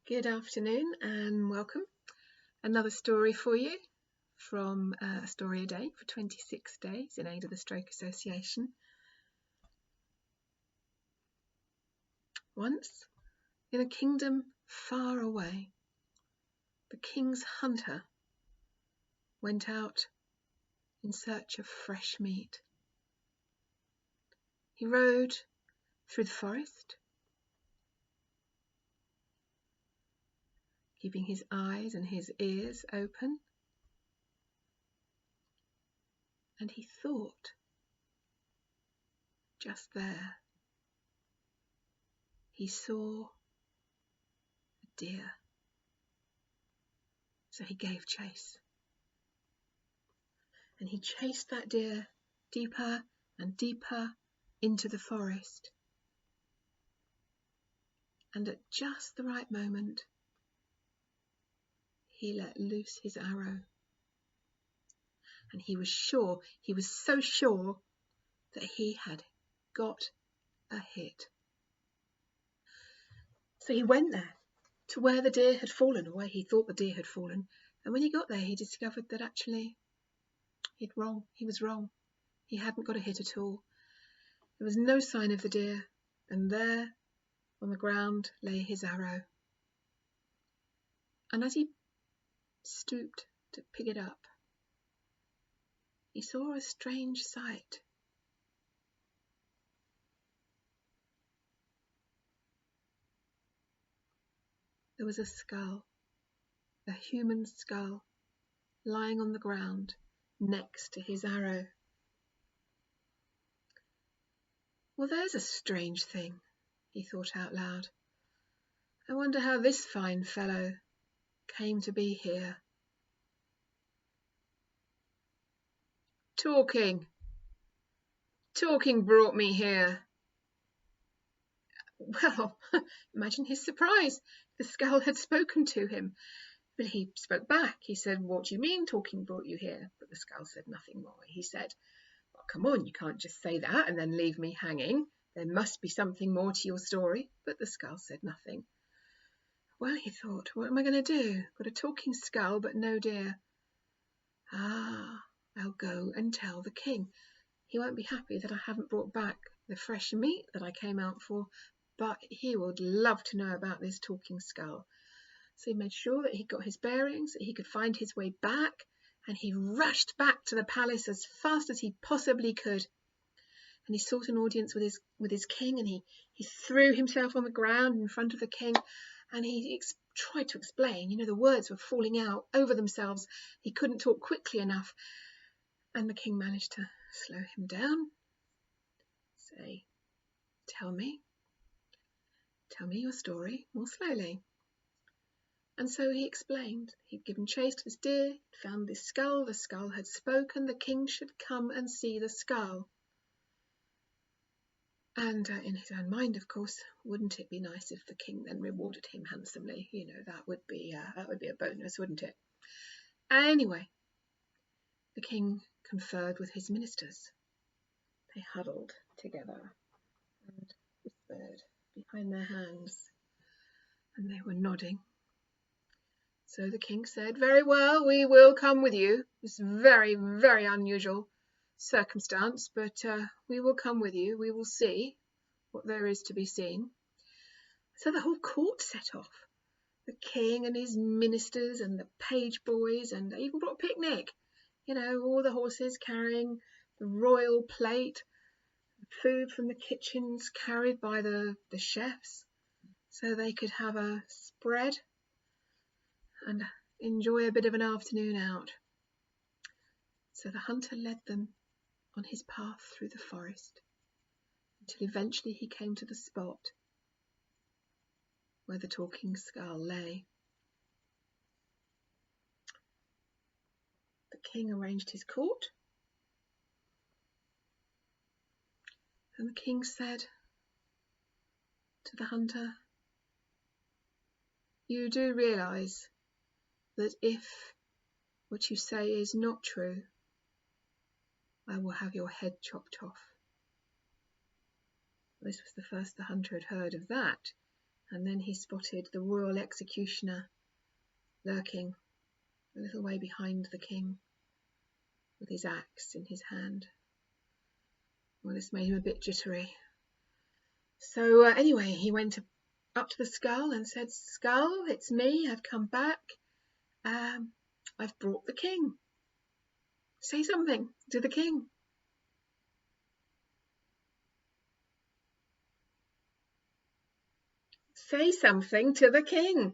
Good afternoon and welcome. Another story for you from A Story a Day for 26 days in aid of the Stroke Association. Once, in a kingdom far away, the king's hunter went out in search of fresh meat. He rode through the forest, keeping his eyes and his ears open, and he thought, just there, he saw a deer. So he gave chase. And he chased that deer deeper and deeper into the forest. And at just the right moment, he let loose his arrow. And he was so sure that he had got a hit. So he went there to where the deer had fallen, or where he thought the deer had fallen. And when he got there, he discovered that actually he was wrong. He hadn't got a hit at all. There was no sign of the deer, and there on the ground lay his arrow. And as he stooped to pick it up, he saw a strange sight. There was a skull, a human skull, lying on the ground next to his arrow. Well, there's a strange thing, he thought out loud. I wonder how this fine fellow came to be here. Talking brought me here. Well, imagine his surprise. The skull had spoken to him. But he spoke back. He said, "What do you mean talking brought you here?" But the skull said nothing more. He said, "Well, come on, you can't just say that and then leave me hanging. There must be something more to your story." But the skull said nothing. Well, he thought, what am I going to do? Got a talking skull, but no deer. I'll go and tell the king. He won't be happy that I haven't brought back the fresh meat that I came out for, but he would love to know about this talking skull. So he made sure that he got his bearings, that he could find his way back, and he rushed back to the palace as fast as he possibly could. And he sought an audience with his king, and he threw himself on the ground in front of the king, and he tried to explain. The words were falling out over themselves. He couldn't talk quickly enough. And the king managed to slow him down, say, tell me your story more slowly. And so he explained. He'd given chase to this deer, found this skull, the skull had spoken, the king should come and see the skull. And in his own mind, of course, wouldn't it be nice if the king then rewarded him handsomely? That would be a bonus, wouldn't it? Anyway, the king conferred with his ministers. They huddled together and whispered behind their hands, and they were nodding. So the king said, "Very well, we will come with you. It's very, very unusual circumstance, but we will come with you. We will see what there is to be seen." So the whole court set off. The king and his ministers and the page boys, and they even brought a picnic. All the horses carrying the royal plate, food from the kitchens carried by the chefs, so they could have a spread and enjoy a bit of an afternoon out. So the hunter led them on his path through the forest until eventually he came to the spot where the talking skull lay. The king arranged his court, and the king said to the hunter, "You do realise that if what you say is not true, I will have your head chopped off." This was the first the hunter had heard of that, and then he spotted the royal executioner lurking a little way behind the king with his axe in his hand. Well, this made him a bit jittery. So anyway, he went up to the skull and said, "Skull, it's me, I've come back. I've brought the king. Say something to the king." Say something to the king.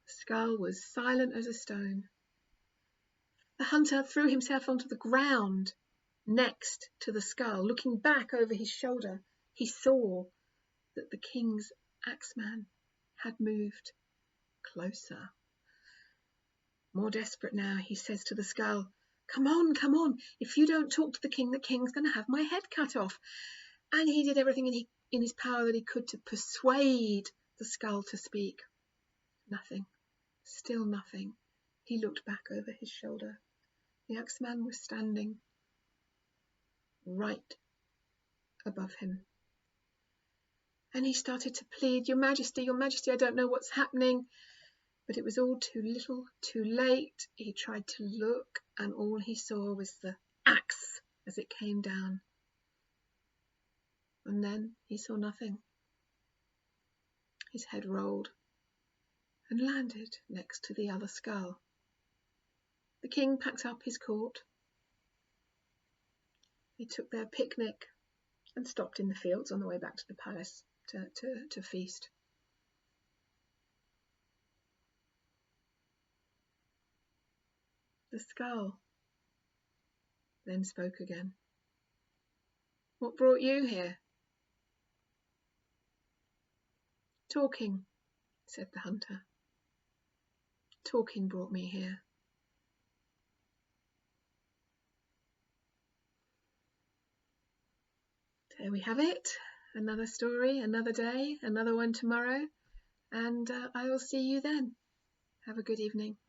The skull was silent as a stone. The hunter threw himself onto the ground next to the skull. Looking back over his shoulder, he saw that the king's axeman had moved closer. More desperate now, he says to the skull, come on. If you don't talk to the king's going to have my head cut off." And he did everything in his power that he could to persuade the skull to speak. Nothing. Still nothing. He looked back over his shoulder. The axeman was standing right above him. And he started to plead, Your Majesty, I don't know what's happening." But it was all too little, too late. He tried to look, and all he saw was the axe as it came down. And then he saw nothing. His head rolled and landed next to the other skull. The king packed up his court. They took their picnic and stopped in the fields on the way back to the palace to feast. The skull then spoke again. "What brought you here?" "Talking," said the hunter. "Talking brought me here." There we have it. Another story, another day, another one tomorrow, and I will see you then. Have a good evening.